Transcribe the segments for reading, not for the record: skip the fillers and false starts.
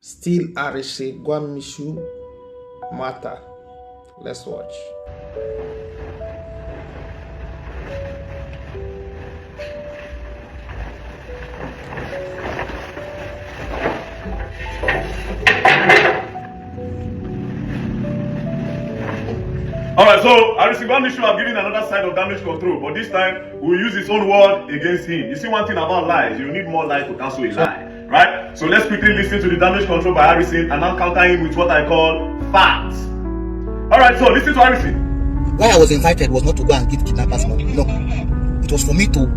Still RSA Gwamnishu matter. Let's watch. Alright, so Gwamnishu have given another side of damage control, but this time we'll use his own word against him. You see, one thing about lies, you need more lies to cancel a lie, right? So let's quickly listen to the damage control by Harrison and now counter him with what I call facts. Alright, so listen to Harrison. Why I was invited was not to go and give kidnappers money. No, it was for me to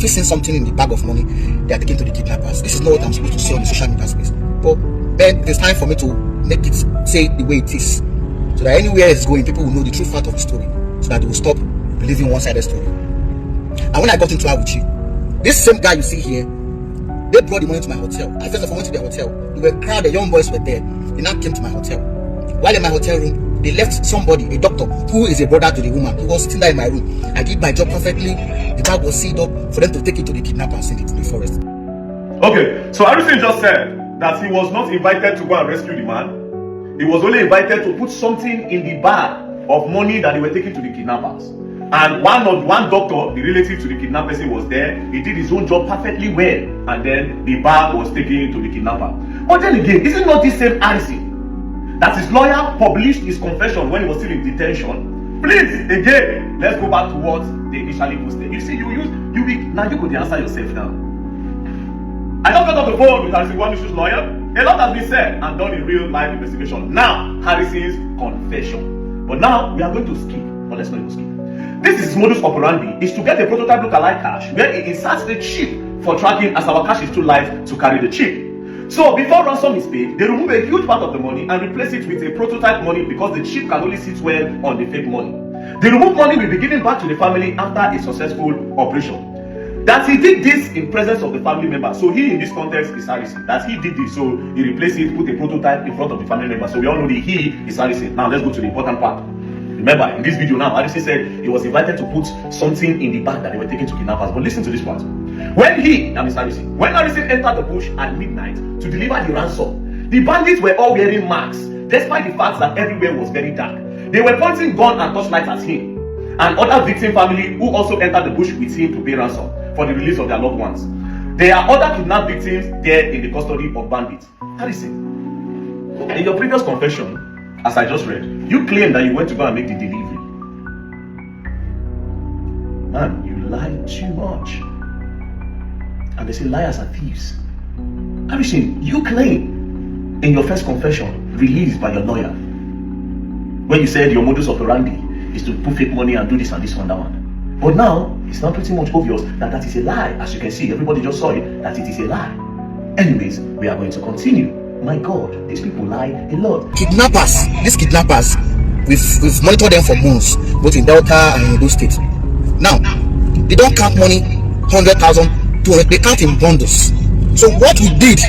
fish in something in the bag of money they are taking to the kidnappers. This is not what I'm supposed to say on the social media space. But then it's time for me to make it say the way it is, so that anywhere it's going, people will know the true fact of the story, so that they will stop believing one-sided story. And when I got into Abuchi, this same guy you see here, they brought the money to my hotel. I first of all went to their hotel. They were crowded, young boys were there. They now came to my hotel. While in my hotel room, they left somebody, a doctor, who is a brother to the woman, who was sitting there in my room. I did my job perfectly. The bag was sealed up for them to take it to the kidnappers in the forest. Okay, so Harrison just said that he was not invited to go and rescue the man. He was only invited to put something in the bag of money that they were taking to the kidnappers. And one doctor, the relative to the kidnapped person, was there. He did his own job perfectly well, and then the bag was taken to the kidnapper. But then again, is it not this same Harrison that his lawyer published his confession when he was still in detention? Please, again, let's go back to what they initially posted. You see, now you could answer yourself now. I just got off the phone with Harrison Gwamnishu's lawyer. A lot has been said and done in real life investigation. Now, Harrison's confession. But now, we are going to skip. But let's not even skip. This is his modus operandi, is to get a prototype lookalike cash where he inserts the chip for tracking, as our cash is too light to carry the chip. So before ransom is paid, they remove a huge part of the money and replace it with a prototype money because the chip can only sit well on the fake money. The removed money will be given back to the family after a successful operation. That he did this in presence of the family member. So he, in this context, is Harrison. That he did this, so he replaced it, put a prototype in front of the family member. So we all know that he is Harrison. Now let's go to the important part. Remember, in this video now, Harrison said he was invited to put something in the bag that they were taking to kidnappers. But listen to this part. When Harrison entered the bush at midnight to deliver the ransom, the bandits were all wearing masks, despite the fact that everywhere was very dark. They were pointing gun and torchlight at him and other victim family who also entered the bush with him to pay ransom for the release of their loved ones. There are other kidnapped victims there in the custody of bandits. Harrison, in your previous confession, as I just read, you claimed that you went to go and make the delivery. Man, you lied too much. And they say liars are thieves. Harrison, you claim in your first confession, released by your lawyer, when you said your modus operandi is to put fake money and do this and this and that one. But now, it's now pretty much obvious that that is a lie. As you can see, everybody just saw it, that it is a lie. Anyways, we are going to continue. My God, these people lie a lot. These kidnappers, we've monitored them for months, both in Delta and in those states. Now, they don't count money, 100,000, 200, they count in bundles. So what we did...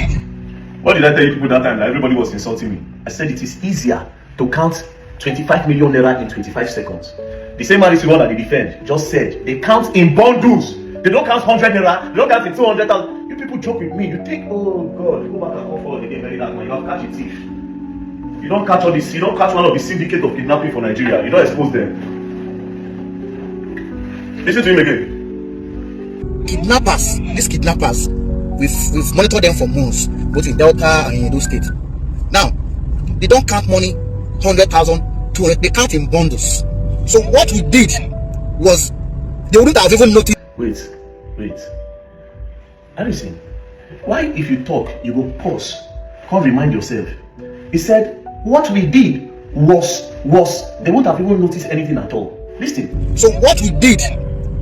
What did I tell you people that time that everybody was insulting me? I said it is easier to count 25 million naira in 25 seconds. The same Harrison that they defend just said they count in bundles. They don't count 100 naira, they don't count in 200,000. You people joke with me. You think, oh God, go back and come forward again very dark man. You don't catch a thief. You don't catch all this, you don't catch one of the syndicate of kidnapping for Nigeria. You don't expose them. Listen to him again. These kidnappers, we've monitored them for months, both in Delta and in those states. Now, they don't count money, 100,000, 200, they count in bundles. So what we did was, they wouldn't have even noticed. Wait. Harrison, why if you talk, you go pause, can't remind yourself? He said, what we did was, they wouldn't have even noticed anything at all. Listen. So what we did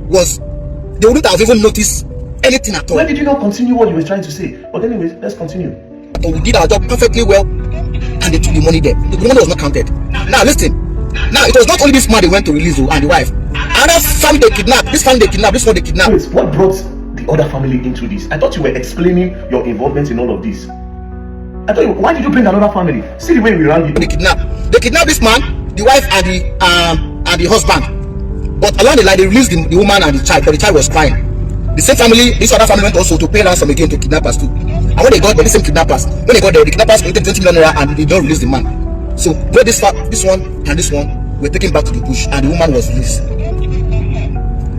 was, they wouldn't have even noticed anything at all. Why did you not continue what you were trying to say? But anyways, let's continue. But we did our job perfectly well, and they took the money there. The money was not counted. Now listen. Now it was not only this man they went to release and the wife. Another family they kidnapped. This family they kidnapped. This one they kidnapped. Wait, what brought the other family into this? I thought you were explaining your involvement in all of this. Why did you bring another family? See the way we ran it. They kidnapped this man, the wife, and the husband. But along the line, they released the woman and the child, but the child was crying. The same family, this other family went also to pay ransom again to kidnappers too. And when they got there, the same kidnappers, when they got there, the kidnappers collected 20 million naira and they don't release the man. So both this one and this one were taken back to the bush, and the woman was released.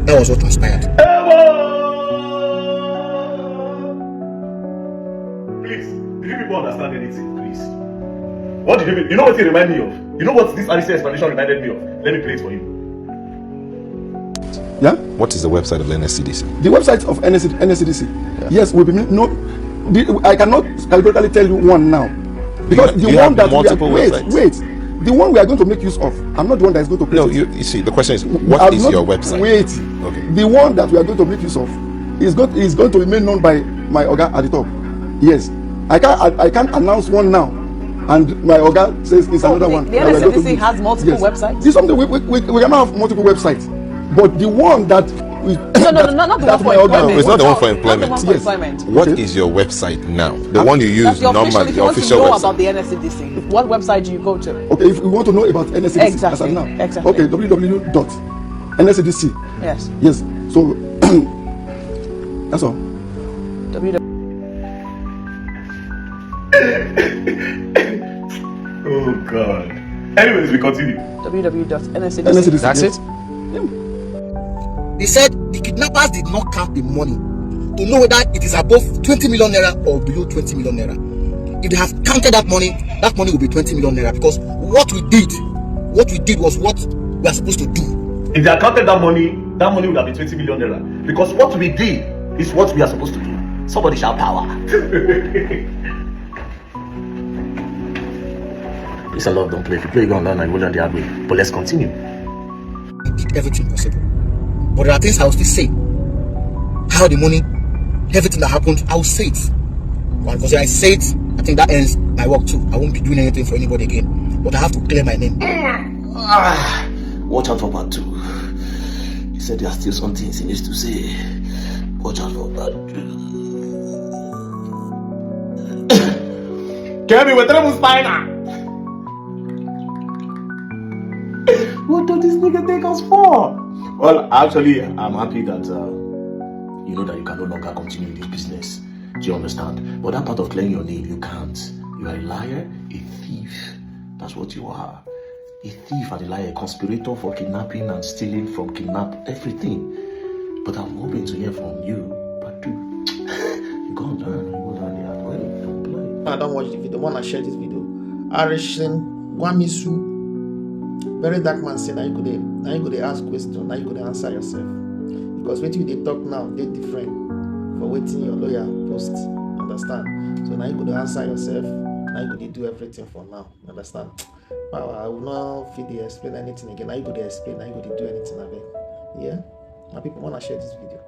That was what transpired. Please, did you people understand anything? Please. What did you mean? You know what it reminded me of? You know what this RC explanation reminded me of? Let me play it for you. Yeah? What is the website of the NSCDC? The website of NSCDC. Yeah. Yes, will be I cannot categorically tell you one now. Because the one that the one we are going to make use of, I'm not the one that is going to create. No, you see, the question is, what is your website? Wait. Okay. The one that we are going to make use of is going to remain known by my Oga at the top. Yes. I can't announce one now, and my Oga says it's another one. The NSCDC has multiple websites? This is something we cannot have multiple websites. But the one that not the one for employment. It's not the one for employment. Yes. What is your website now? The one you use normally, the official website. If you want to know website. about the NSCDC, what website do you go to? Okay, if you want to know about NSCDC as of now. Exactly. Okay, www.nscdc. Yes. Yes. So that's all. Oh God. Anyways, we continue. www.nscdc. That's it? They said the kidnappers did not count the money to know whether it is above 20 million naira or below 20 million naira. If they have counted that money will be 20 million naira, because what we did was what we are supposed to do. If they had counted that money would have been 20 million naira. Because what we did is what we are supposed to do. Somebody shout power. It's a lot, don't play. If you play, you're gonna learn and you will learn the hard way. But let's continue. We did everything possible. But there are things I will still say. How the money, everything that happened, I will say it. Well, because if I say it, I think that ends my work too. I won't be doing anything for anybody again. But I have to clear my name. Watch out for part 2. He said there are still some things he needs to say. Watch out for part 2. Kevin, we're telling spina. What does this nigga take us for? Well, actually, I'm happy that you know that you can no longer continue in this business. Do you understand? But that part of clearing your name, you can't. You are a liar, a thief. That's what you are. A thief and a liar, a conspirator for kidnapping and stealing from everything. But I'm hoping to hear from you. But dude, you can't learn. You go down the hard way. Don't play. I don't watch the video. I want to share this video. Gwamnishu. Very dark man say now you could ask question, now you could answer yourself. Because what you talk now, they different for waiting your lawyer post. Understand? So now you could answer yourself, now you could do everything for now. Understand? Wow, I will not feel the explain anything again. Now you could explain, now you could do anything of it. Yeah? Now people wanna share this video.